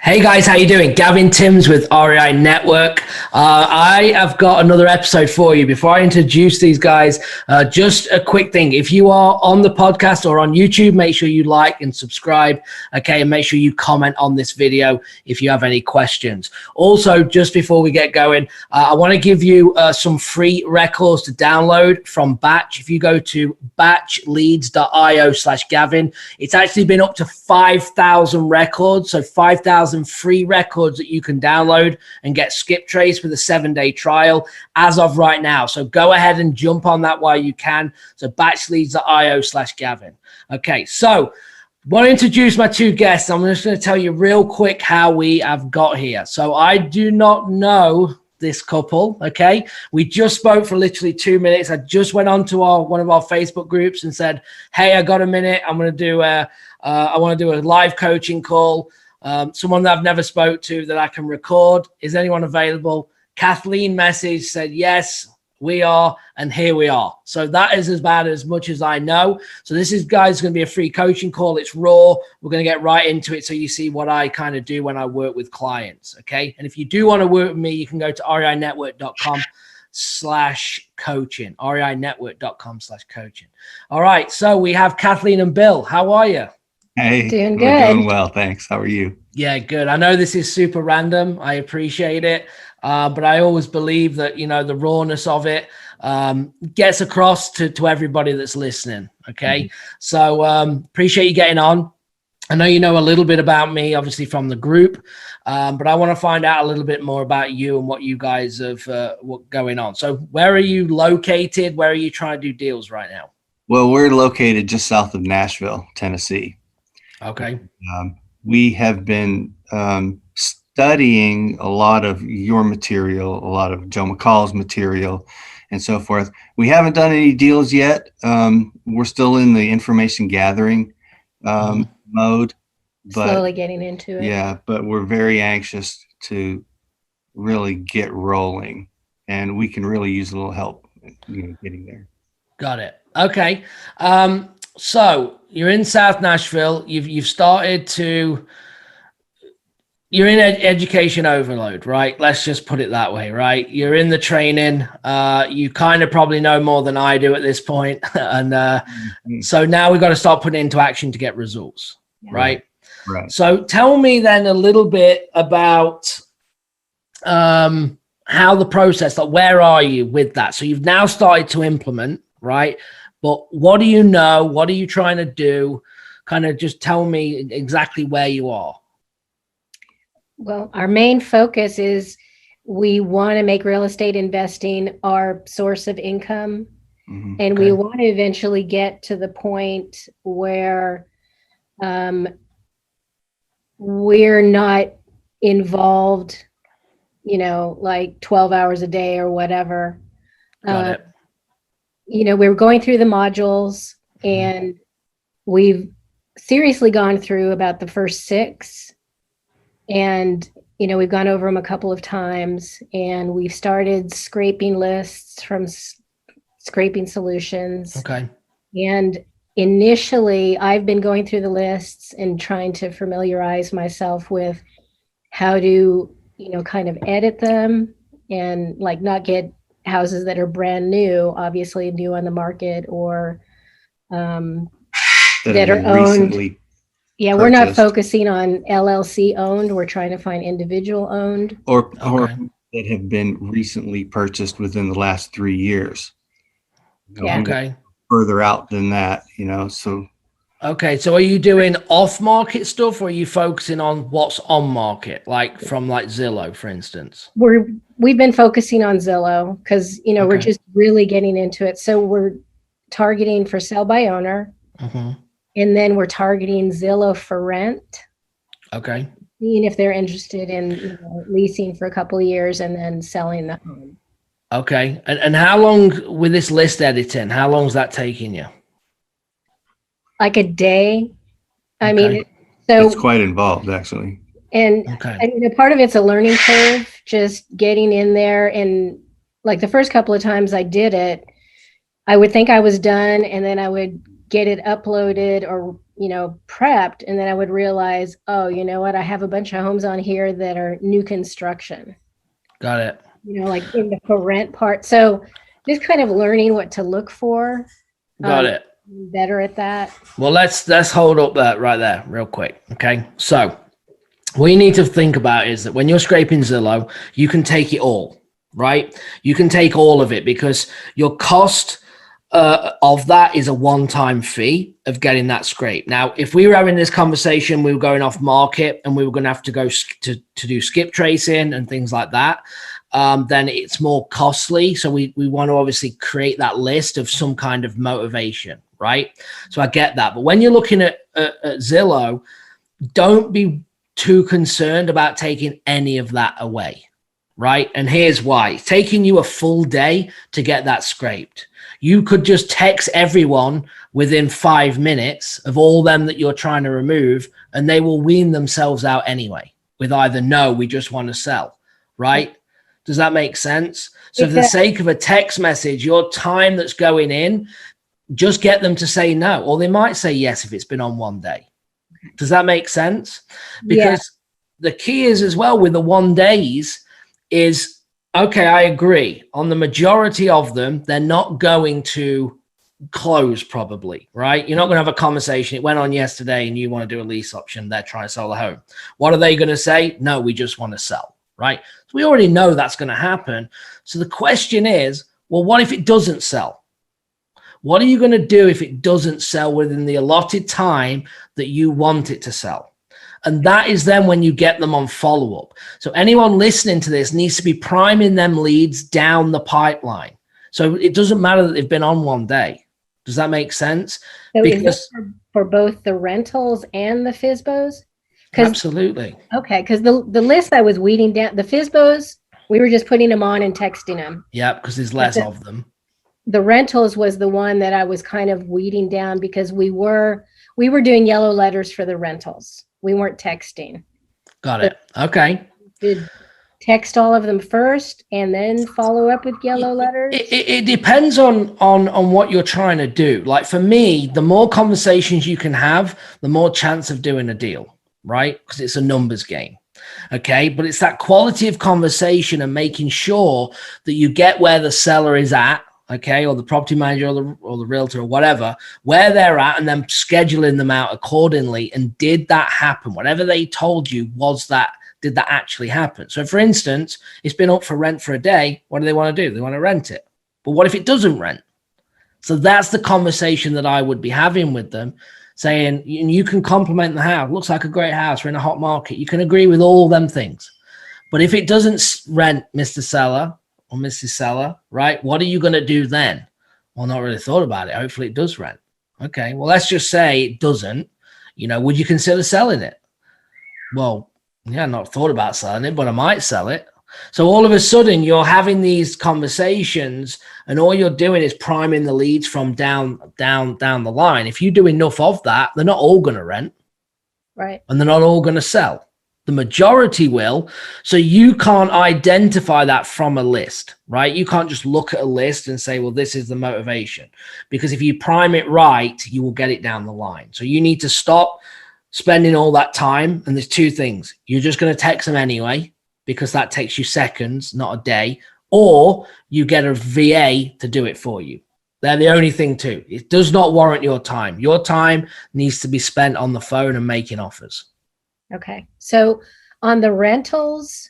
Hey guys, how you doing? Gavin Timms with REI Network. I have got another episode for you. Before I introduce these guys, just a quick thing. If you are on the podcast or on YouTube, make sure you like and subscribe, okay? And make sure you comment on this video if you have any questions. Also, just before we get going, I want to give you some free records to download from Batch. If you go to batchleads.io/Gavin, it's actually been up to 5,000 records, so 5,000 free records that you can download and get skip trace with a 7-day trial as of right now. So go ahead and jump on that while you can. So batchleads.io/Gavin. Okay, so I want to introduce my two guests. I'm just going to tell you real quick how we have got here. So I do not know this couple, okay? We just spoke for literally 2 minutes. I just went on to one of our Facebook groups and said, hey, I got a minute. I want to do a live coaching call. Someone that I've never spoke to that I can record. Is anyone available? Kathleen messaged, said, yes, we are. And here we are. So that is about as much as I know. So this is, guys, going to be a free coaching call. It's raw. We're going to get right into it so you see what I kind of do when I work with clients. Okay. And if you do want to work with me, you can go to reinetwork.com/coaching. reinetwork.com/coaching. All right. So we have Kathleen and Bill. How are you? Hey, doing we're good. doing well, thanks. How are you? Yeah, good. I know this is super random. I appreciate it. But I always believe that, the rawness of it gets across to everybody that's listening. Okay. Mm-hmm. So appreciate you getting on. I know you know a little bit about me, obviously from the group, but I want to find out a little bit more about you and what you guys have what going on. So where are you located? Where are you trying to do deals right now? Well, we're located just south of Nashville, Tennessee. Okay. We have been studying a lot of your material, a lot of Joe McCall's material, and so forth. We haven't done any deals yet. We're still in the information gathering mode. But, slowly getting into it. Yeah, but we're very anxious to really get rolling, and we can really use a little help getting there. Got it. Okay. So you're in South Nashville. You've started to. You're in education overload, right? Let's just put it that way, right? You're in the training. You kind of probably know more than I do at this point. And so now we've got to start putting it into action to get results, right? Right. So tell me then a little bit about how the process, like where are you with that? So you've now started to implement, right? But what do you know? What are you trying to do? Kind of just tell me exactly where you are. Well, our main focus is we want to make real estate investing our source of income. Mm-hmm. And we want to eventually get to the point where we're not involved, like 12 hours a day or whatever. Got it. We're going through the modules, and we've seriously gone through about the first 6. And, we've gone over them a couple of times, and we've started scraping lists from Scraping Solutions. Okay. And initially, I've been going through the lists and trying to familiarize myself with how to, kind of edit them and like not get houses that are brand new, obviously new on the market, or that are owned. Yeah, purchased. We're not focusing on LLC owned. We're trying to find individual owned. Or that have been recently purchased within the last 3 years. Yeah. Okay. Further out than that, so. Okay, so are you doing off-market stuff, or are you focusing on what's on market, like from like Zillow, for instance? We've been focusing on Zillow because, we're just really getting into it. So we're targeting for sell by owner. Mm-hmm. And then we're targeting Zillow for rent. Okay. Seeing if they're interested in leasing for a couple of years and then selling the home. Okay. And how long with this list editing? How long is that taking you? Like a day. I mean, so it's quite involved actually. And part of it's a learning curve, just getting in there. And like the first couple of times I did it, I would think I was done, and then I would get it uploaded or prepped, and then I would realize, oh, you know what? I have a bunch of homes on here that are new construction. Got it. Like in the for rent part. So just kind of learning what to look for. Got it. Better at that. Well, let's hold up that right there real quick. Okay. So what you need to think about is that when you're scraping Zillow, you can take it all, right? You can take all of it because your cost of that is a one-time fee of getting that scrape. Now, if we were having this conversation, we were going off market and we were going to have to go to do skip tracing and things like that, then it's more costly. So we want to obviously create that list of some kind of motivation, right? So I get that. But when you're looking at Zillow, don't be too concerned about taking any of that away, right? And here's why. It's taking you a full day to get that scraped. You could just text everyone within 5 minutes of all them that you're trying to remove, and they will wean themselves out anyway with either, no, we just want to sell, right? Does that make sense? So for the sake of a text message, your time that's going in, just get them to say no, or they might say yes if it's been on one day. Does that make sense? Because the key is as well with the 1 days is, okay, I agree. On the majority of them, they're not going to close probably, right? You're not going to have a conversation. It went on yesterday and you want to do a lease option. They're trying to sell the home. What are they going to say? No, we just want to sell, right? So we already know that's going to happen. So the question is, well, what if it doesn't sell? What are you going to do if it doesn't sell within the allotted time that you want it to sell? And that is then when you get them on follow-up. So anyone listening to this needs to be priming them leads down the pipeline. So it doesn't matter that they've been on 1 day. Does that make sense? So because for both the rentals and the FSBOs? Absolutely. Okay, because the list I was weeding down, the FSBOs, we were just putting them on and texting them. Yeah, because there's less of them. The rentals was the one that I was kind of weeding down because we were doing yellow letters for the rentals. We weren't texting. Got it. Okay. Did text all of them first and then follow up with yellow letters? It depends on what you're trying to do. Like for me, the more conversations you can have, the more chance of doing a deal, right? Because it's a numbers game. Okay. But it's that quality of conversation and making sure that you get where the seller is at. Okay, or the property manager or the realtor or whatever, where they're at, and then scheduling them out accordingly. And did that happen? Whatever they told you, did that actually happen? So for instance, it's been up for rent for a day. What do they want to do? They want to rent it. But what if it doesn't rent? So that's the conversation that I would be having with them, saying, you can compliment the house. Looks like a great house. We're in a hot market. You can agree with all them things. But if it doesn't rent, Mr. Seller, or Mrs. Seller, right? What are you going to do then? Well, not really thought about it. Hopefully it does rent. Okay. Well, let's just say it doesn't. Would you consider selling it? Well, yeah, not thought about selling it, but I might sell it. So all of a sudden you're having these conversations and all you're doing is priming the leads from down the line. If you do enough of that, they're not all going to rent. Right. And they're not all going to sell. The majority will. So you can't identify that from a list, right? You can't just look at a list and say, well, this is the motivation. Because if you prime it right, you will get it down the line. So you need to stop spending all that time. And there's two things. You're just going to text them anyway, because that takes you seconds, not a day. Or you get a VA to do it for you. They're the only thing too. It does not warrant your time. Your time needs to be spent on the phone and making offers. Okay. So on the rentals,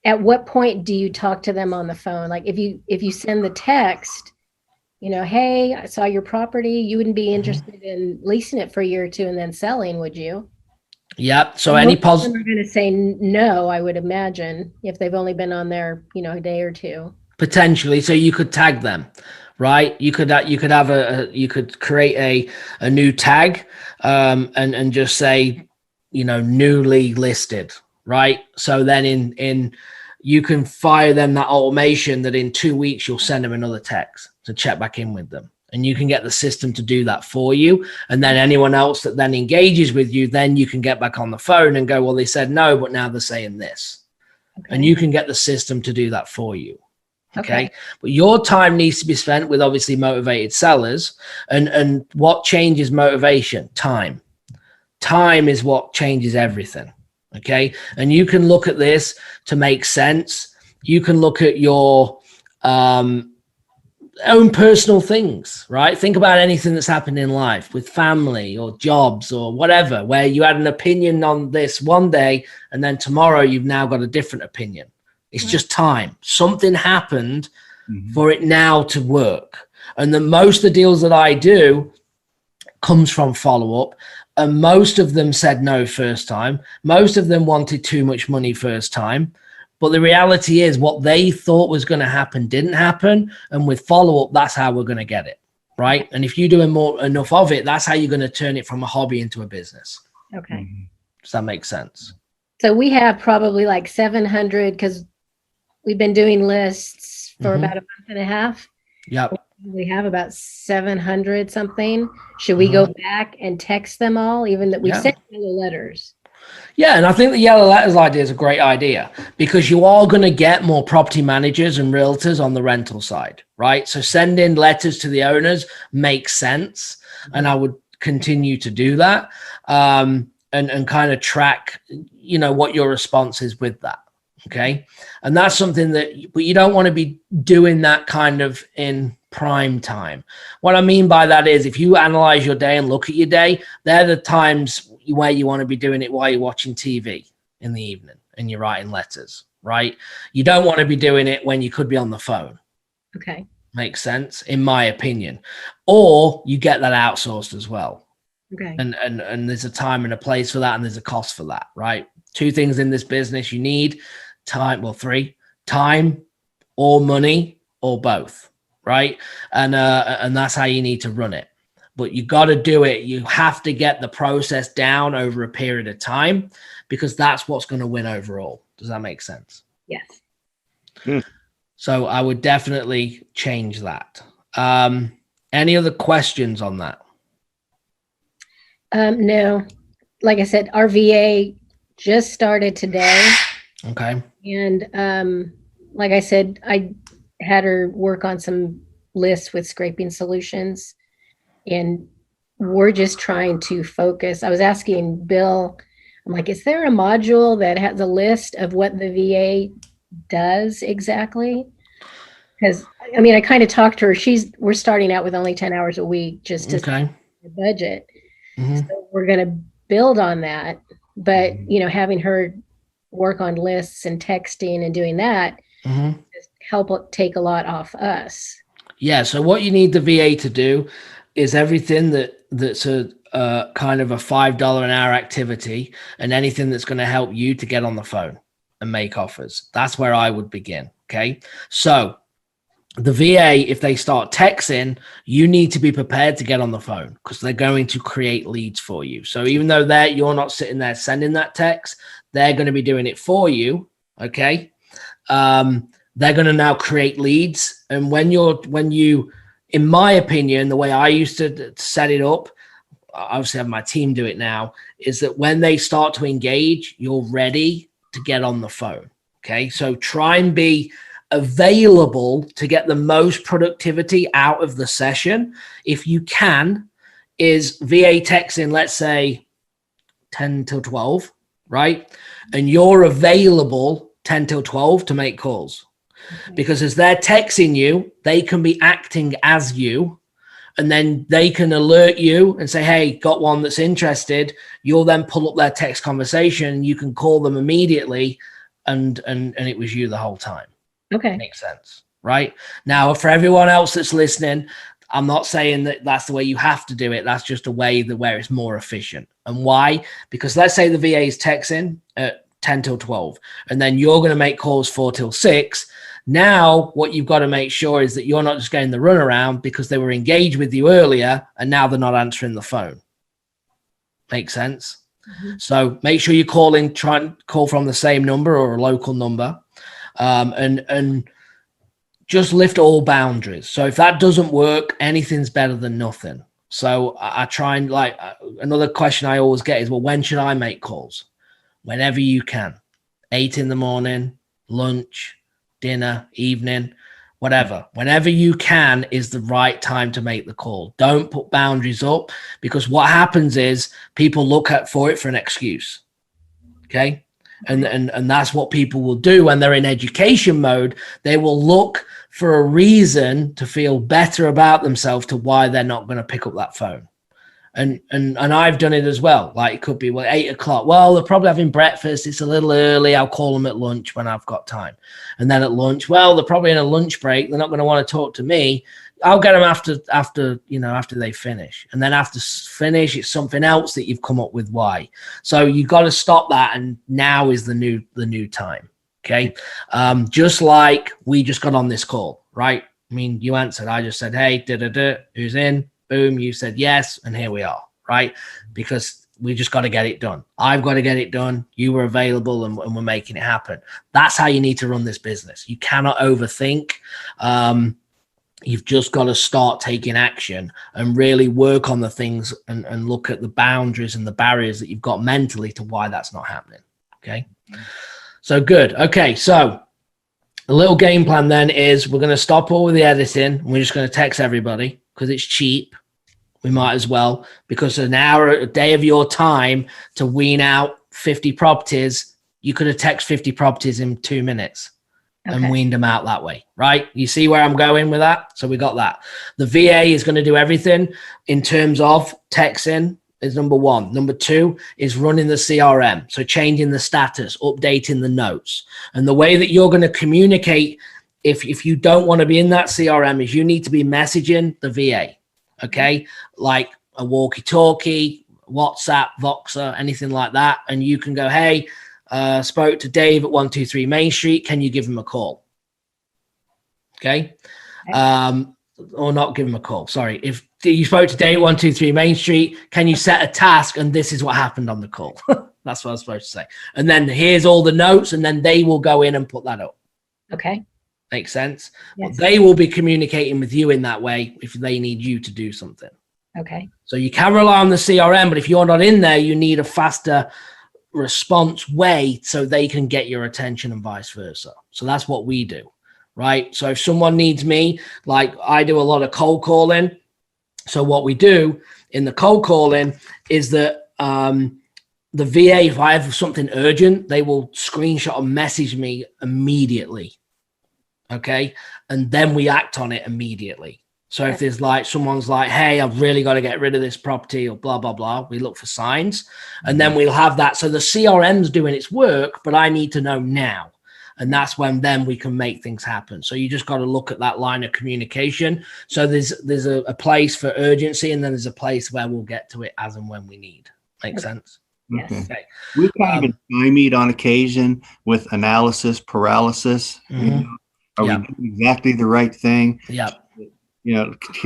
at what point do you talk to them on the phone? Like if you send the text, hey, I saw your property, you wouldn't be interested in leasing it for a year or two and then selling, would you? Yep. So any positive, are going to say no, I would imagine, if they've only been on there, a day or two. Potentially. So you could tag them. Right, you could create a new tag, and just say, newly listed, right? So then in you can fire them that automation that in 2 weeks you'll send them another text to check back in with them, and you can get the system to do that for you. And then anyone else that then engages with you, then you can get back on the phone and go, well, they said no, but now they're saying this, and you can get the system to do that for you. Okay. But your time needs to be spent with obviously motivated sellers. And what changes motivation? Time. Time is what changes everything. Okay. And you can look at this to make sense. You can look at your own personal things, right? Think about anything that's happened in life with family or jobs or whatever, where you had an opinion on this one day and then tomorrow you've now got a different opinion. It's just time. Something happened for it now to work. And the most of the deals that I do comes from follow-up. And most of them said no first time. Most of them wanted too much money first time. But the reality is what they thought was going to happen didn't happen. And with follow-up, that's how we're going to get it, right? And if you do enough of it, that's how you're going to turn it from a hobby into a business. Okay. Does that make sense? So we have probably like 700 because we've been doing lists for about a month and a half. Yep. We have about 700 something. Should we go back and text them all, even that we sent yellow letters? Yeah, and I think the yellow letters idea is a great idea because you are going to get more property managers and realtors on the rental side, right? So sending letters to the owners makes sense, and I would continue to do that and kind of track, you know, what your response is with that. Okay. And that's something that, but you don't want to be doing that kind of in prime time. What I mean by that is if you analyze your day and look at your day, they're the times where you want to be doing it while you're watching TV in the evening and you're writing letters, right? You don't want to be doing it when you could be on the phone. Okay. Makes sense, in my opinion. Or you get that outsourced as well. Okay. And there's a time and a place for that, and there's a cost for that, right? Two things in this business you need. Time, well, three: time or money or both, right? And that's how you need to run it. But you got to do it. You have to get the process down over a period of time because that's what's going to win overall. Does that make sense? Yes. So I would definitely change that. Any other questions on that? No. Like I said, our VA just started today. Okay. And like I said, I had her work on some lists with scraping solutions, and we're just trying to focus. I was asking Bill, I'm like, is there a module that has a list of what the VA does exactly? Because I mean, I kind of talked to her. We're starting out with only 10 hours a week just to the budget. So we're going to build on that. But, you know, having her work on lists and texting and doing that just help take a lot off us. Yeah. So what you need the VA to do is everything that's a kind of a $5 an hour activity and anything that's going to help you to get on the phone and make offers. That's where I would begin. Okay. So the VA, if they start texting, you need to be prepared to get on the phone because they're going to create leads for you. So even though you're not sitting there sending that text, they're going to be doing it for you. Okay. They're going to now create leads. And when you, in my opinion, the way I used to set it up, I obviously have my team do it now, is that when they start to engage, you're ready to get on the phone. Okay. So try and be available to get the most productivity out of the session. If you can, is VA texting, let's say 10 till 12, right? And you're available 10 till 12 to make calls. Because as they're texting you, they can be acting as you, and then they can alert you and say, hey, got one that's interested. You'll then pull up their text conversation. You can call them immediately, and it was you the whole time. Okay. Makes sense, right? Now, for everyone else that's listening, I'm not saying that that's the way you have to do it. That's just a way where it's more efficient. And why? Because let's say the VA is texting at 10 till 12, and then you're going to make calls 4 till 6. Now, what you've got to make sure is that you're not just getting the runaround because they were engaged with you earlier and now they're not answering the phone. Make sense? So make sure you're try and call from the same number or a local number. And just lift all boundaries. So if that doesn't work, anything's better than nothing. So I try and another question I always get is, well, when should I make calls? Whenever you can. 8 in the morning, lunch, dinner, evening, whatever. Whenever you can is the right time to make the call. Don't put boundaries up, because what happens is people look for an excuse. Okay. And that's what people will do when they're in education mode. They will look for a reason to feel better about themselves to why they're not going to pick up that phone. And I've done it as well. Like, it could be, well, 8 o'clock. Well, they're probably having breakfast. It's a little early. I'll call them at lunch when I've got time. And then at lunch, well, they're probably in a lunch break. They're not going to want to talk to me. I'll get them after they finish. And then after finish, it's something else that you've come up with why. So you've got to stop that. And now is the new time. Okay. Just like we just got on this call, right? I mean, you answered. I just said, hey, who's in? Boom, you said yes, and here we are, right? Because we just got to get it done. I've got to get it done. You were available, and we're making it happen. That's how you need to run this business. You cannot overthink. You've just got to start taking action and really work on the things and look at the boundaries and the barriers that you've got mentally to why that's not happening, okay? So good. Okay, so the little game plan then is we're going to stop all with the editing, and we're just going to text everybody. Because it's cheap, we might as well, because an hour, a day of your time to wean out 50 properties, you could have texted 50 properties in 2 minutes and weaned them out that way, right? You see where I'm going with that? So we got that. The VA is going to do everything in terms of texting is number one. Number two is running the CRM. So changing the status, updating the notes. And the way that you're going to communicate if you don't want to be in that CRM is you need to be messaging the VA, okay? Like a walkie-talkie, WhatsApp, Voxer, anything like that. And you can go, hey, spoke to Dave at 123 Main Street. Can you give him a call? Okay. Or not give him a call. Sorry. If you spoke to Dave at 123 Main Street, can you set a task? And this is what happened on the call. That's what I was supposed to say. And then here's all the notes, and then they will go in and put that up. Okay. Makes sense. Yes. But they will be communicating with you in that way if they need you to do something. Okay. So you can rely on the CRM, but if you're not in there, you need a faster response way so they can get your attention and vice versa. So that's what we do, right? So if someone needs me, like I do a lot of cold calling. So what we do in the cold calling is that the VA, if I have something urgent, they will screenshot and message me immediately. Okay. And then we act on it immediately. So if there's like, someone's like, hey, I've really got to get rid of this property or blah, blah, blah, we look for signs and then we'll have that. So the CRM's doing its work, but I need to know now. And that's when then we can make things happen. So you just got to look at that line of communication. So there's a place for urgency, and then there's a place where we'll get to it as and when we need. Make sense? Yes. Okay. We've kind of been stymied on occasion with analysis paralysis. Mm-hmm. Are we doing exactly the right thing? Yeah.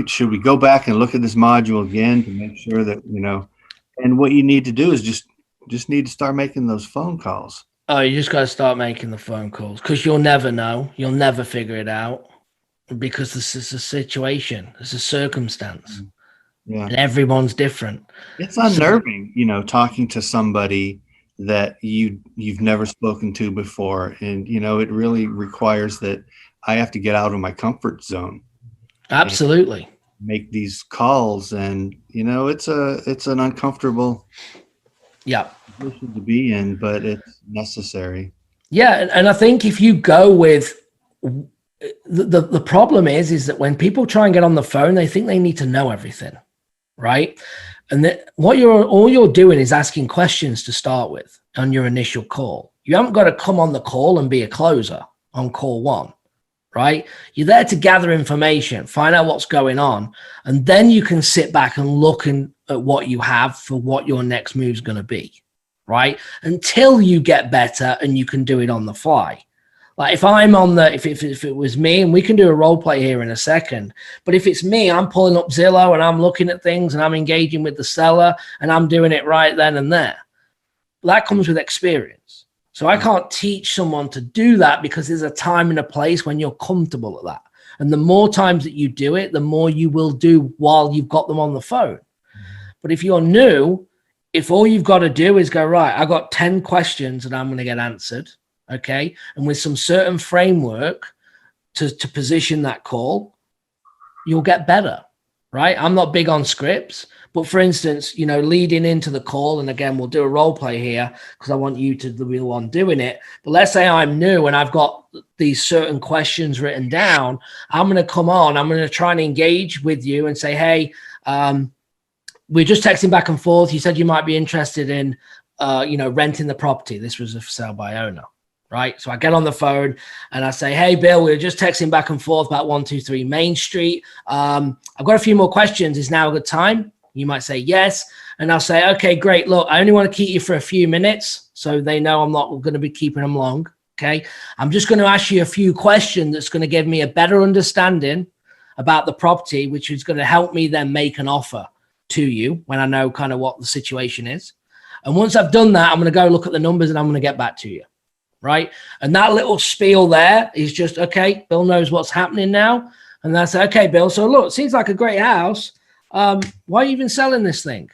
Should we go back and look at this module again to make sure that, and what you need to do is just need to start making those phone calls. Oh, you just got to start making the phone calls, because you'll never know. You'll never figure it out, because this is a situation. It's a circumstance. Yeah. And everyone's different. It's unnerving, talking to somebody that you've never spoken to before. And, it really requires that I have to get out of my comfort zone. Absolutely. Make these calls, and, it's an uncomfortable position to be in, but it's necessary. Yeah. And I think if you go with the problem is that when people try and get on the phone, they think they need to know everything. Right. And that all you're doing is asking questions to start with on your initial call. You haven't got to come on the call and be a closer on call one, right? You're there to gather information, find out what's going on, and then you can sit back and look at what you have for what your next move is going to be, right? Until you get better and you can do it on the fly. Like if I'm on if it was me, and we can do a role play here in a second, but if it's me, I'm pulling up Zillow and I'm looking at things and I'm engaging with the seller and I'm doing it right then and there. That comes with experience. So I can't teach someone to do that, because there's a time and a place when you're comfortable at that. And the more times that you do it, the more you will do while you've got them on the phone. But if you're new, if all you've got to do is go, right, I got 10 questions and I'm going to get answered. Okay. And with some certain framework, to position that call, you'll get better, right? I'm not big on scripts, but for instance, you know, leading into the call, and again, we'll do a role play here because I want you to be the one doing it. But let's say I'm new and I've got these certain questions written down. I'm going to come on. I'm going to try and engage with you and say, hey, we're just texting back and forth. You said you might be interested in, you know, renting the property. This was a for sale by owner, right? So I get on the phone and I say, hey, Bill, we were just texting back and forth about 123 Main Street. I've got a few more questions. Is now a good time? You might say yes. And I'll say, okay, great. Look, I only want to keep you for a few minutes so they know I'm not going to be keeping them long. Okay. I'm just going to ask you a few questions that's going to give me a better understanding about the property, which is going to help me then make an offer to you when I know kind of what the situation is. And once I've done that, I'm going to go look at the numbers and I'm going to get back to you. Right. And that little spiel there is just, okay, Bill knows what's happening now. And that's okay, Bill. So look, it seems like a great house. Why are you even selling this thing?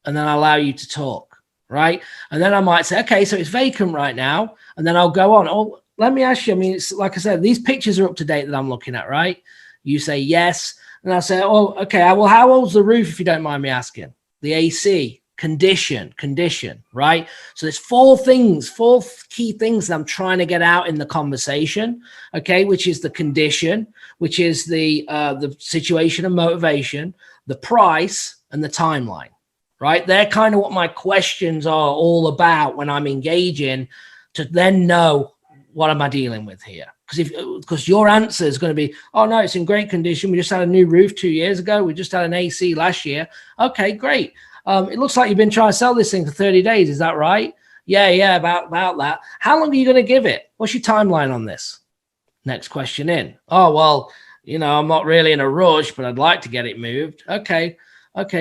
And then I allow you to talk, right? And then I might say, okay, so it's vacant right now. And then I'll go on. Oh, let me ask you. I mean, it's like I said, these pictures are up to date that I'm looking at, right? You say yes. And I'll say, oh, okay. Well, how old's the roof, if you don't mind me asking? The AC, condition, right? So there's four key things that I'm trying to get out in the conversation, okay, which is the condition, which is the situation and motivation, the price, and the timeline, right? They're kind of what my questions are all about when I'm engaging, to then know what am I dealing with here. Because your answer is going to be, oh, no, it's in great condition. We just had a new roof 2 years ago. We just had an AC last year. Okay, great. It looks like you've been trying to sell this thing for 30 days. Is that right? Yeah, about that. How long are you going to give it? What's your timeline on this? Next question in. Oh, well, you know, I'm not really in a rush, but I'd like to get it moved. Okay,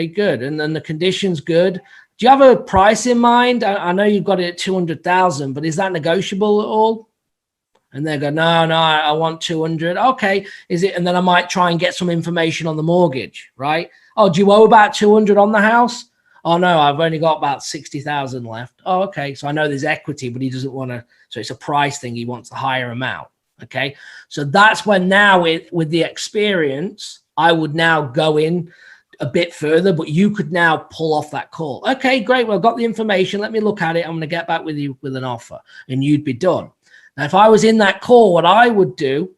good. And then the condition's good. Do you have a price in mind? I know you've got it at 200,000, but is that negotiable at all? And they go, no, I want 200. Okay, is it? And then I might try and get some information on the mortgage, right? Oh, do you owe about 200 on the house? Oh, no, I've only got about 60,000 left. Oh, okay. So I know there's equity, but he doesn't want to. So it's a price thing. He wants a higher amount. Okay. So that's when now with the experience, I would now go in a bit further, but you could now pull off that call. Okay, great. Well, I've got the information. Let me look at it. I'm going to get back with you with an offer and you'd be done. Now, if I was in that call, what I would do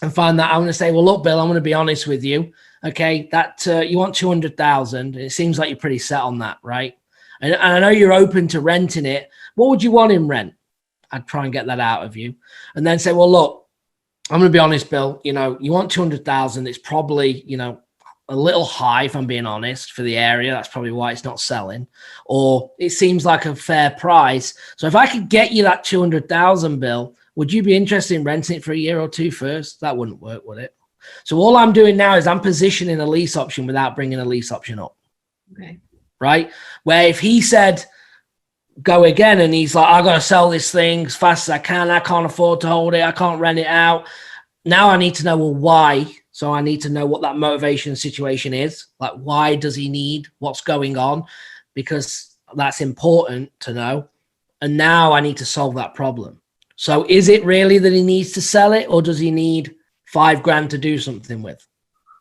and find that I'm going to say, well, look, Bill, I'm going to be honest with you. Okay, that you want 200,000. It seems like you're pretty set on that, right? And I know you're open to renting it. What would you want in rent? I'd try and get that out of you. And then say, well, look, I'm going to be honest, Bill, you know, you want 200,000. It's probably, you know, a little high, if I'm being honest, for the area. That's probably why it's not selling. Or it seems like a fair price. So if I could get you that 200,000, Bill, would you be interested in renting it for a year or two first? That wouldn't work, would it? So all I'm doing now is I'm positioning a lease option without bringing a lease option up. Okay. Right? Where if he said, go again, and he's like, I got to sell this thing as fast as I can. I can't afford to hold it. I can't rent it out. Now I need to know, well, why? So I need to know what that motivation situation is. Like, why does he need? What's going on? Because that's important to know. And now I need to solve that problem. So is it really that he needs to sell it, or does he need $5,000 to do something with?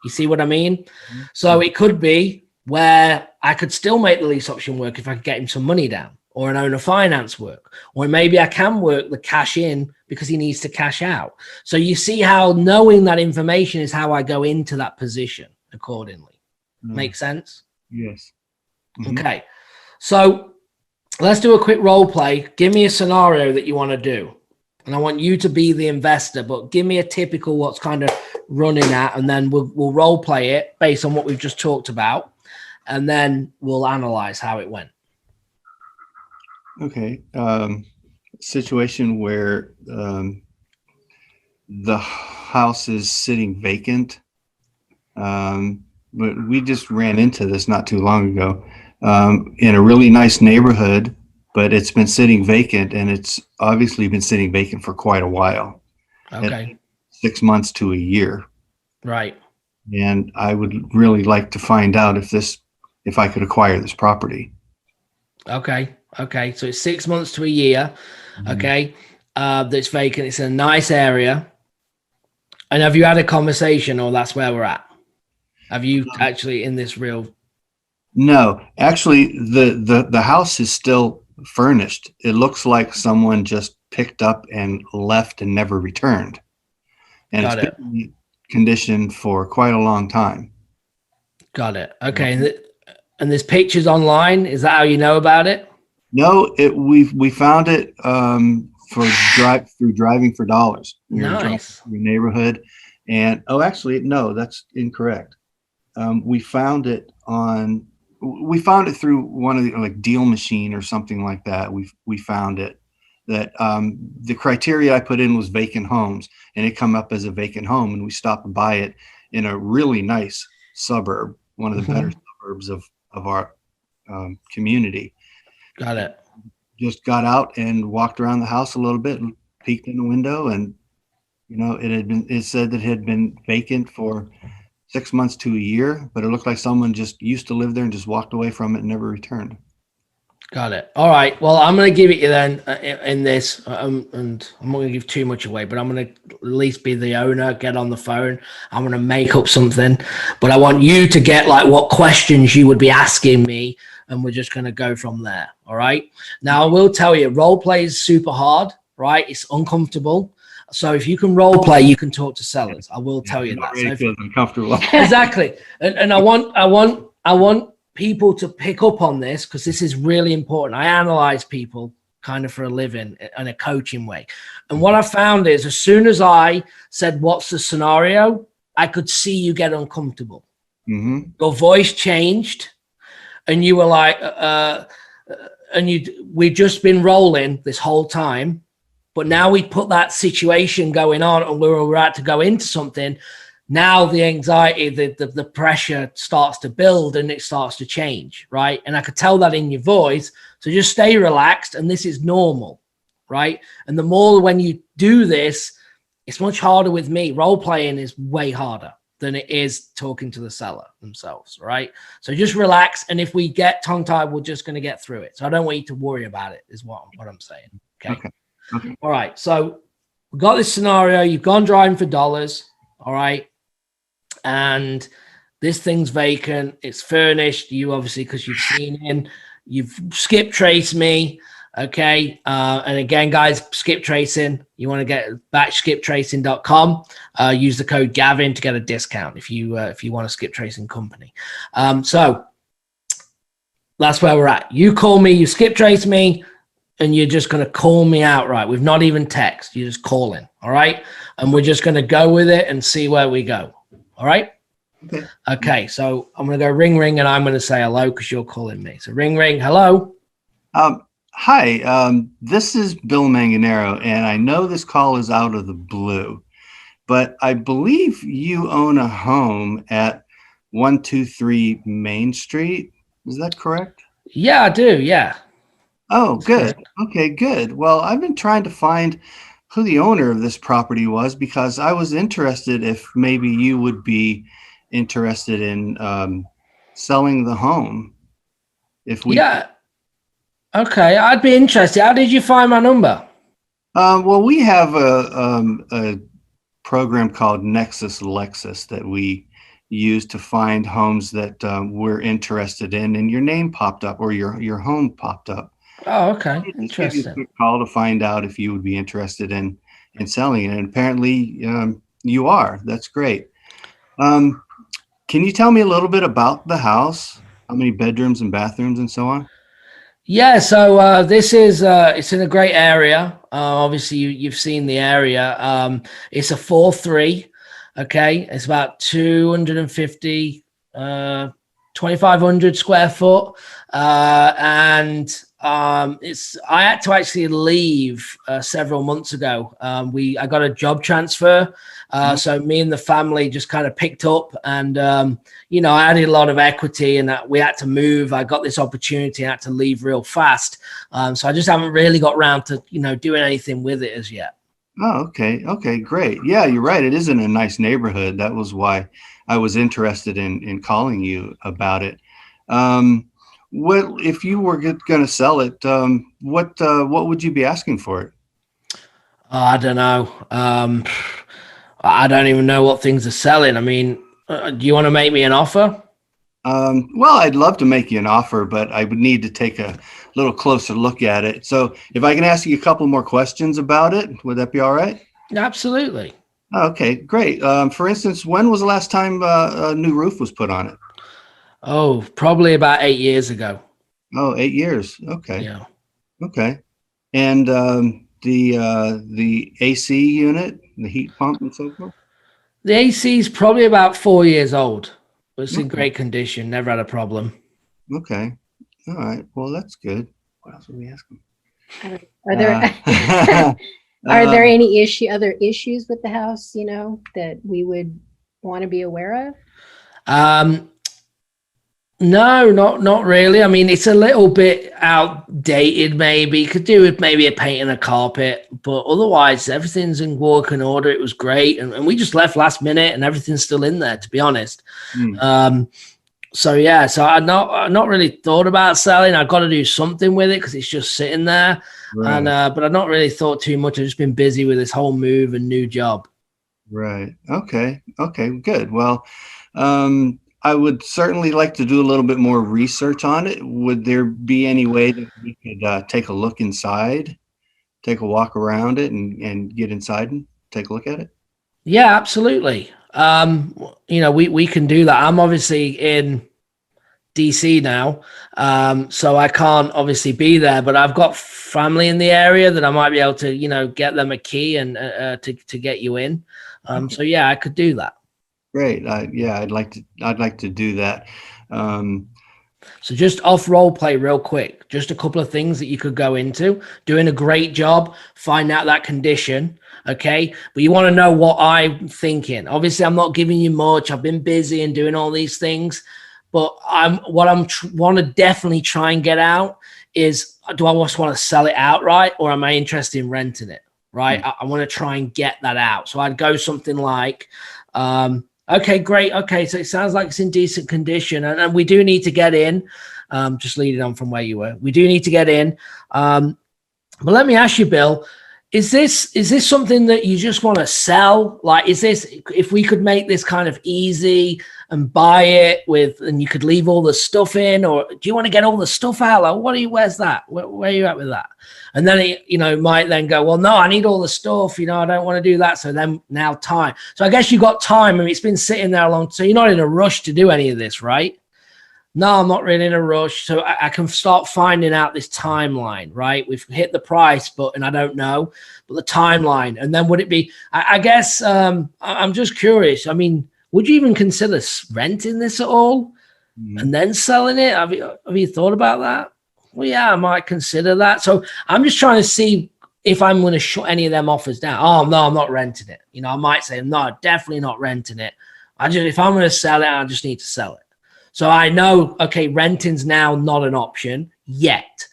You see what I mean? Mm-hmm. So it could be where I could still make the lease option work if I could get him some money down, or an owner finance work, or maybe I can work the cash in because he needs to cash out. So you see how knowing that information is how I go into that position accordingly. Make sense? Yes. Mm-hmm. Okay. So let's do a quick role play. Give me a scenario that you want to do. And I want you to be the investor, but give me a typical what's kind of running at, and then we'll role play it based on what we've just talked about, and then we'll analyze how it went. Okay. Situation where the house is sitting vacant. But we just ran into this not too long ago in a really nice neighborhood, but it's been sitting vacant, and it's obviously been sitting vacant for quite a while. Okay. 6 months to a year. Right. And I would really like to find out if I could acquire this property. Okay. So it's 6 months to a year. Mm-hmm. Okay. That's vacant. It's in a nice area. And have you had a conversation, or that's where we're at? Have you actually in this real? No, actually, the house is still furnished. It looks like someone just picked up and left and never returned. And Got it's it. been conditioned for quite a long time. Got it. Okay. And there's pictures online. Is that how you know about it? No, we found it through driving for dollars. We were driving Nice. through the neighborhood, and actually, no, that's incorrect. We found it through one of the like Deal Machine or something like that. We found it that the criteria I put in was vacant homes, and it come up as a vacant home, and we stopped and buy it in a really nice suburb, one of the better suburbs of our community. Got it. Just got out and walked around the house a little bit and peeked in the window, and it said that it had been vacant for 6 months to a year, but it looked like someone just used to live there and just walked away from it and never returned. Got it. All right. Well, I'm going to give it you then in this, and I'm not going to give too much away, but I'm going to at least be the owner, get on the phone. I'm going to make up something, but I want you to get like what questions you would be asking me, and we're just going to go from there. All right. Now, I will tell you, role play is super hard, right? It's uncomfortable. So if you can role play, you can talk to sellers. I will tell you that. It feels uncomfortable. Exactly. And I want people to pick up on this, because this is really important. I analyze people kind of for a living in a coaching way. And what I found is, as soon as I said, what's the scenario, I could see you get uncomfortable. Mm-hmm. Your voice changed, and you were like, we'd just been rolling this whole time. But now we put that situation going on, and we're about to go into something. Now the anxiety, the pressure starts to build, and it starts to change, right? And I could tell that in your voice. So just stay relaxed, and this is normal, right? And the more when you do this, it's much harder with me. Role playing is way harder than it is talking to the seller themselves, right? So just relax, and if we get tongue-tied, we're just going to get through it. So I don't want you to worry about it, is what I'm saying. Okay. All right. So we've got this scenario. You've gone driving for dollars. All right. And this thing's vacant. It's furnished. You obviously, because you've seen in, you've skip traced me. Okay. And again, guys, skip tracing. You want to get batchskiptracing.com. Use the code Gavin to get a discount if you want a skip tracing company. So that's where we're at. You call me, you skip trace me, and you're just going to call me outright. We've not even text. You're just calling. All right. And we're just going to go with it and see where we go. All right. Okay. So I'm going to go ring, ring, and I'm going to say hello because you're calling me. So ring, ring. Hello. Hi. This is Bill Manganero, and I know this call is out of the blue, but I believe you own a home at 123 Main Street. Is that correct? Yeah, I do. Yeah. Oh, good. Okay, good. Well, I've been trying to find who the owner of this property was, because I was interested if maybe you would be interested in selling the home. Yeah. Okay, I'd be interested. How did you find my number? Well, we have a program called Nexus Lexus that we use to find homes that we're interested in, and your name popped up, or your home popped up. Oh, okay. Just give you a Interesting. quick call to find out if you would be interested in selling it. And apparently you are. That's great. Can you tell me a little bit about the house? How many bedrooms and bathrooms and so on? Yeah, so this is it's in a great area. Obviously, you've seen the area. It's a 4-3. Okay, it's about 250, 2,500 square foot, and I had to actually leave several months ago. I got a job transfer, so me and the family just kind of picked up, and I added a lot of equity, and we had to move. I got this opportunity, I had to leave real fast, so I just haven't really got around to doing anything with it as yet. Oh, okay. Okay, great. Yeah, you're right. It is in a nice neighborhood. That was why I was interested in calling you about it. What if you were going to sell it? What would you be asking for it? I don't know. I don't even know what things are selling. I mean, do you want to make me an offer? Well, I'd love to make you an offer, but I would need to take a little closer look at it. So if I can ask you a couple more questions about it, would that be all right? Absolutely. Okay, great. For instance, when was the last time a new roof was put on it? Oh, probably about 8 years ago. Oh, 8 years. Okay. Yeah. Okay. And the AC unit, the heat pump and so forth? The AC is probably about 4 years old, but it's in Okay. great condition. Never had a problem. Okay. All right. Well, that's good. What else would we ask them? Are there are there any other issues with the house, that we would want to be aware of? No, not really. I mean, it's a little bit outdated, maybe. Could do with maybe a paint and a carpet, but otherwise everything's in working order. It was great. And we just left last minute and everything's still in there, to be honest. So yeah, so I not really thought about selling. I've got to do something with it because it's just sitting there. Right. And but I've not really thought too much. I've just been busy with this whole move and new job. Right. Okay. Okay. Good. Well, I would certainly like to do a little bit more research on it. Would there be any way that we could take a look inside, take a walk around it, and get inside and take a look at it? Yeah, absolutely. We can do that. I'm obviously in DC now, so I can't obviously be there, but I've got family in the area that I might be able to, get them a key and to get you in. So yeah, I could do that. Great. Yeah, I'd like to do that. So just off role play real quick, just a couple of things that you could go into. Doing a great job, find out that condition, okay? But you want to know what I'm thinking. Obviously, I'm not giving you much. I've been busy and doing all these things. But want to definitely try and get out is, do I just want to sell it outright, or am I interested in renting it, right? I want to try and get that out. So I'd go something like, okay, great. Okay, so it sounds like it's in decent condition, and we do need to get in. Just leading on from where you were, we do need to get in. But let me ask you, Bill, is this something that you just want to sell? Like, is this, if we could make this kind of easy and buy it and you could leave all the stuff in, or do you want to get all the stuff out? Like, where's that? Where are you at with that? And then it, might then go, well, no, I need all the stuff, I don't want to do that. So then now time. So I guess you got time. I mean, it's been sitting there a long time. So you're not in a rush to do any of this, right? No, I'm not really in a rush. So I can start finding out this timeline, right? We've hit the price button. I don't know, but the timeline. And then would it be, I guess, I'm just curious. I mean, would you even consider renting this at all and then selling it? Have you thought about that? Well, yeah, I might consider that. So I'm just trying to see if I'm going to shut any of them offers down. Oh, no, I'm not renting it. I might say, no, definitely not renting it. If I'm going to sell it, I just need to sell it. So I know, okay, renting's now not an option yet,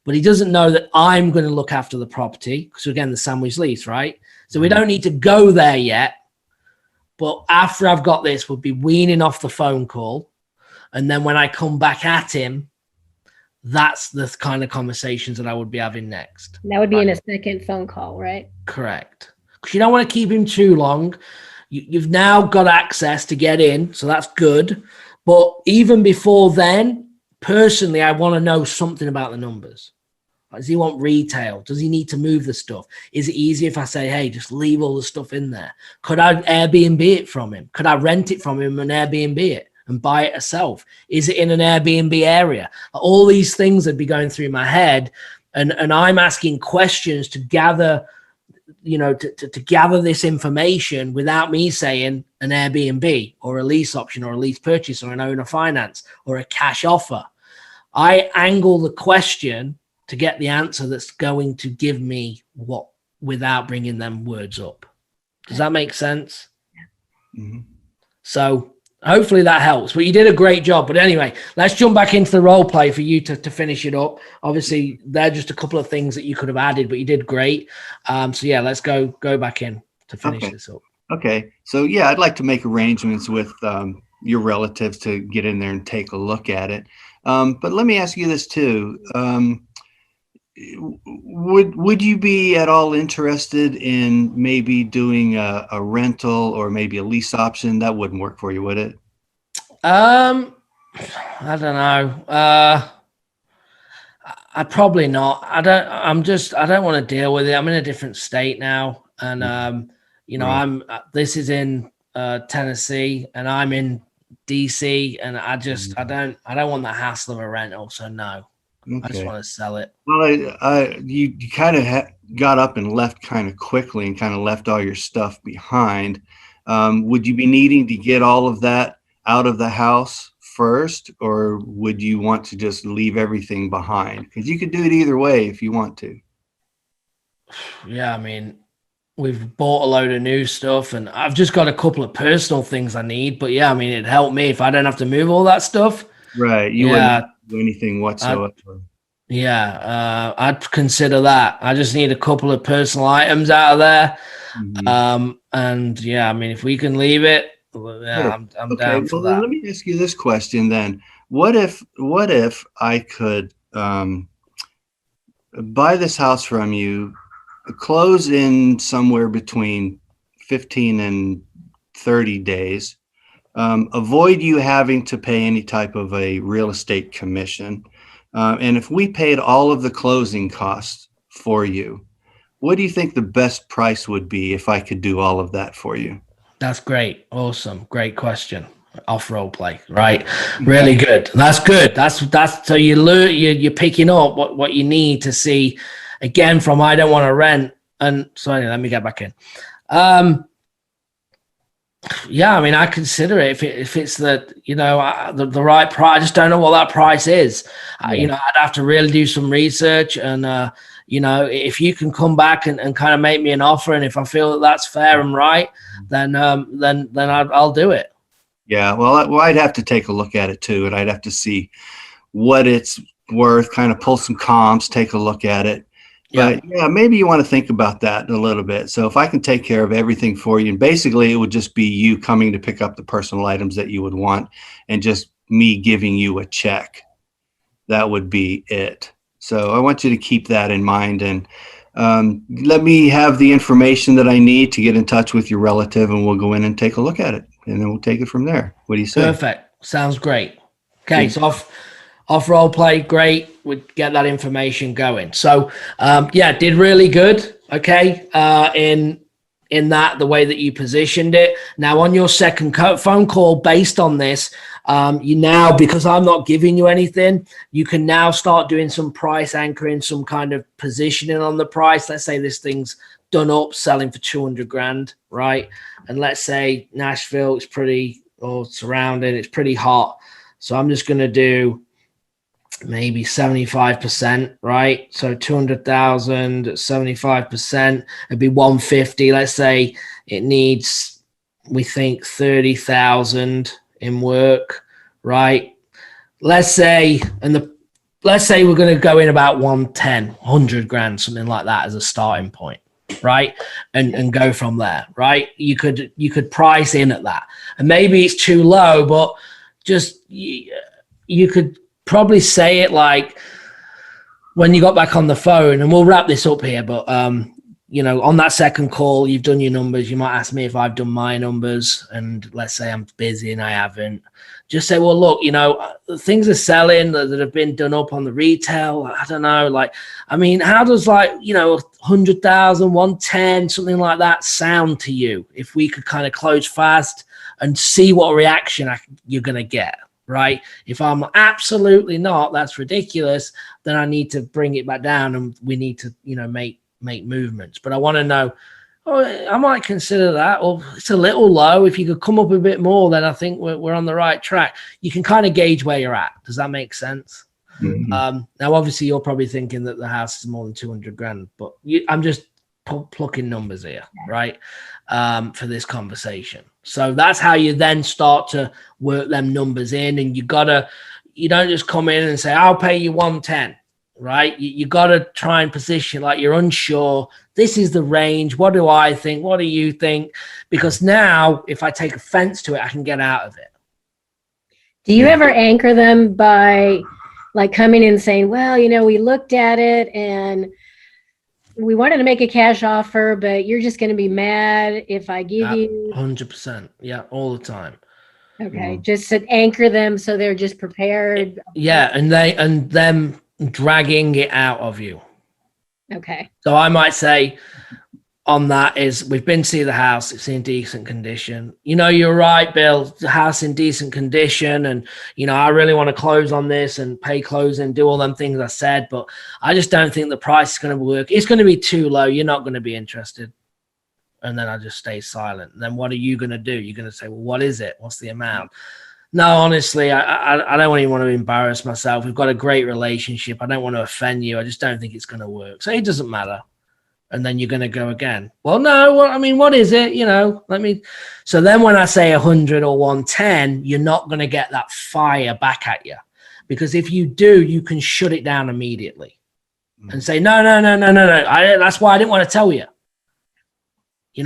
but he doesn't know that I'm going to look after the property because, again, the sandwich lease, right? So we don't need to go there yet. But after I've got this, we'll be weaning off the phone call. And then when I come back at him, that's the kind of conversations that I would be having next. That would be in a second phone call, right? Correct. Because you don't want to keep him too long. You've now got access to get in, so that's good. But even before then, personally, I want to know something about the numbers. Does he want retail? Does he need to move the stuff? Is it easy if I say, hey, just leave all the stuff in there? Could I Airbnb it from him? Could I rent it from him and Airbnb it and buy it myself? Is it in an Airbnb area? All these things would be going through my head. And I'm asking questions to gather, to gather this information without me saying an Airbnb or a lease option or a lease purchase or an owner finance or a cash offer. I angle the question to get the answer that's going to give me what without bringing them words up. Does that make sense? Mm-hmm. So hopefully that helps. But you did a great job. But anyway, let's jump back into the role play for you to finish it up. Obviously, they're just a couple of things that you could have added, but you did great. So yeah, let's go back in to finish this up. Okay. So yeah, I'd like to make arrangements with your relatives to get in there and take a look at it. But let me ask you this too. would you be at all interested in maybe doing a rental or maybe a lease option? That wouldn't work for you, would it? I don't know. I probably not. I don't want to deal with it. I'm in a different state now. And, right. This is in Tennessee and I'm in DC, and I don't want the hassle of a rental. So no, okay. I just want to sell it. Well, you kind of got up and left kind of quickly and kind of left all your stuff behind. Would you be needing to get all of that out of the house first, or would you want to just leave everything behind? Because you could do it either way if you want to. Yeah, I mean, we've bought a load of new stuff, and I've just got a couple of personal things I need. But yeah, I mean, it'd help me if I don't have to move all that stuff. Right. You wouldn't do anything whatsoever. I'd consider that. I just need a couple of personal items out of there. Mm-hmm. And yeah, I mean, if we can leave it, yeah, I'm down for that. Let me ask you this question then. What if I could buy this house from you, close in somewhere between 15 and 30 days, avoid you having to pay any type of a real estate commission, and if we paid all of the closing costs for you, what do you think the best price would be if I could do all of that for you? That's great. Awesome. Great question. Off role play, right? Really good. That's good. That's so you're picking up what you need to see again from I don't want to rent. And sorry, let me get back in. Yeah, I mean, I consider it if it's the right price. I just don't know what that price is. I'd have to really do some research, and if you can come back and kind of make me an offer, and if I feel that that's fair and right, then I'll do it. Yeah, well, I'd have to take a look at it too, and I'd have to see what it's worth, kind of pull some comps, take a look at it. But yeah, maybe you want to think about that a little bit. So if I can take care of everything for you, and basically it would just be you coming to pick up the personal items that you would want, and just me giving you a check. That would be it. So I want you to keep that in mind, and let me have the information that I need to get in touch with your relative, and we'll go in and take a look at it, and then we'll take it from there. What do you say? Perfect. Sounds great. Okay, so off role play, great. We'd get that information going. So did really good. Okay, in that the way that you positioned it. Now on your second phone call, based on this, you now, because I'm not giving you anything, you can now start doing some price anchoring, some kind of positioning on the price. Let's say this thing's done up, selling for 200 grand, right? And let's say Nashville is surrounding, it's pretty hot. So I'm just going to do maybe 75%, right? So 200,000 at 75%, it'd be 150. Let's say it needs, we think 30,000 in work, right? Let's say we're going to go in about 110, 100 grand, something like that as a starting point, right? And go from there, right? You could price in at that, and maybe it's too low, but just you could probably say it like when you got back on the phone, and we'll wrap this up here, but on that second call, you've done your numbers. You might ask me if I've done my numbers, and let's say I'm busy and I haven't. Just say, well, look, things are selling that have been done up on the retail. I don't know, how does 100,000, 110, something like that sound to you? If we could kind of close fast and see what reaction you're going to get. Right. If I'm absolutely not, that's ridiculous, then I need to bring it back down, and we need to, make movements. But I want to know, I might consider that, or it's a little low. If you could come up a bit more, then I think we're on the right track. You can kind of gauge where you're at. Does that make sense? Mm-hmm. Now, obviously, you're probably thinking that the house is more than 200 grand, but I'm just plucking numbers here, right? For this conversation. So that's how you then start to work them numbers in, and you don't just come in and say, I'll pay you 110, right? You got to try and position like you're unsure. This is the range. What do I think? What do you think? Because now if I take offense to it, I can get out of it. Do you ever anchor them by like coming in and saying, well, we looked at it and we wanted to make a cash offer, but you're just going to be mad if I give you 100%. Yeah, all the time. Okay, just to anchor them so they're just prepared. Yeah, and them dragging it out of you. Okay. So I might say on that is, we've been to see the house, it's in decent condition. You're right, Bill, the house in decent condition, and I really want to close on this and pay closing, do all them things I said, but I just don't think the price is going to work. It's going to be too low. You're not going to be interested. And then I just stay silent. And then what are you going to do? You're going to say, well, what is it? What's the amount? No, honestly, I don't even want to embarrass myself. We've got a great relationship. I don't want to offend you. I just don't think it's going to work. So it doesn't matter. And then you're going to go again. Well, no, what is it? So then when I say 100 or 110, you're not going to get that fire back at you. Because if you do, you can shut it down immediately and say, no. That's why I didn't want to tell you.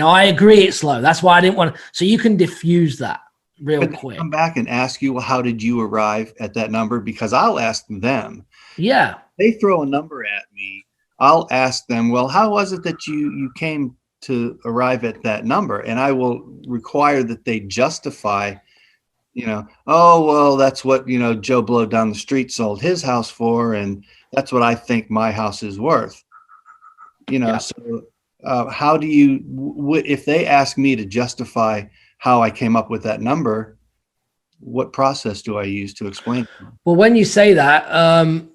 I agree it's low. That's why I didn't want to. So you can diffuse that real quick. Come back and ask you, well, how did you arrive at that number? Because I'll ask them. Yeah. They throw a number at me. I'll ask them, well, how was it that you came to arrive at that number? And I will require that they justify, oh, well, that's what, Joe Blow down the street sold his house for. And that's what I think my house is worth. So how do you, if they ask me to justify how I came up with that number, what process do I use to explain? Well, when you say that,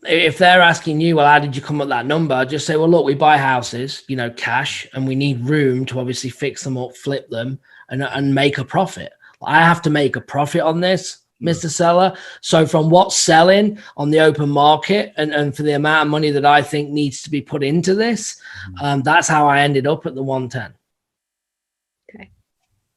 if they're asking you, well, how did you come up with that number? Just say, well, look, we buy houses, cash, and we need room to obviously fix them up, flip them, and make a profit. I have to make a profit on this, Mr. Seller. So from what's selling on the open market and for the amount of money that I think needs to be put into this, that's how I ended up at the 110.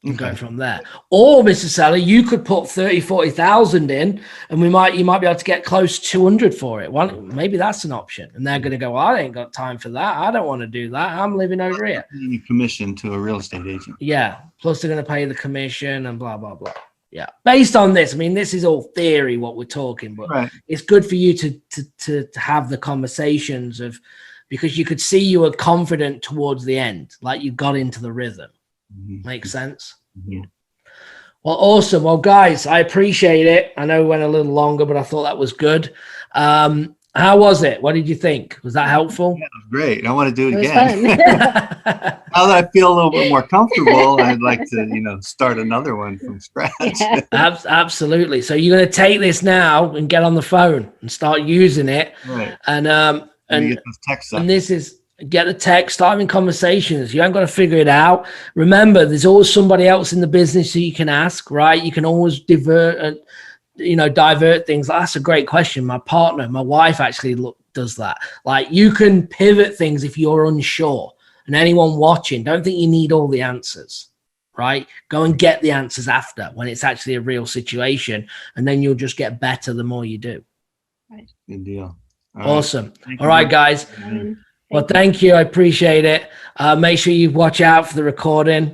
And go from there. Or, Mr. Seller, you could put 40,000 in, and you might be able to get close to 200 for it. Well, maybe that's an option. And they're going to go, well, I ain't got time for that. I don't want to do that. I'm living over here. Commission to a real estate agent. Yeah. Plus, they're going to pay the commission and blah, blah, blah. Yeah. Based on this, this is all theory, what we're talking, but it's good for you to have the conversations because you could see you were confident towards the end, like you got into the rhythm. Makes sense. Well, awesome. Well, guys, I appreciate it. I know we went a little longer, but I thought that was good. How was it? What did you think? Was that helpful? Yeah, it was great. I want to do it again. Now that I feel a little bit more comfortable, I'd like to, start another one from scratch. Absolutely. So you're going to take this now and get on the phone and start using it. Right. And get those texts up. And this is. Get the text, start having conversations. You ain't got to figure it out. Remember, there's always somebody else in the business that you can ask, right? You can always divert things. That's a great question. My partner, my wife actually does that. Like, you can pivot things if you're unsure. And anyone watching, don't think you need all the answers, right? Go and get the answers after, when it's actually a real situation. And then you'll just get better the more you do. Right. Good deal. Awesome. All right, guys. Well, thank you. I appreciate it. Make sure you watch out for the recording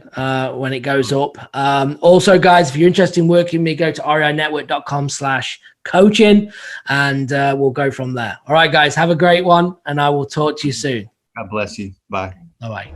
when it goes up. Also, guys, if you're interested in working with me, go to reinetwork.com/coaching and we'll go from there. All right, guys, have a great one, and I will talk to you soon. God bless you. Bye. Bye-bye.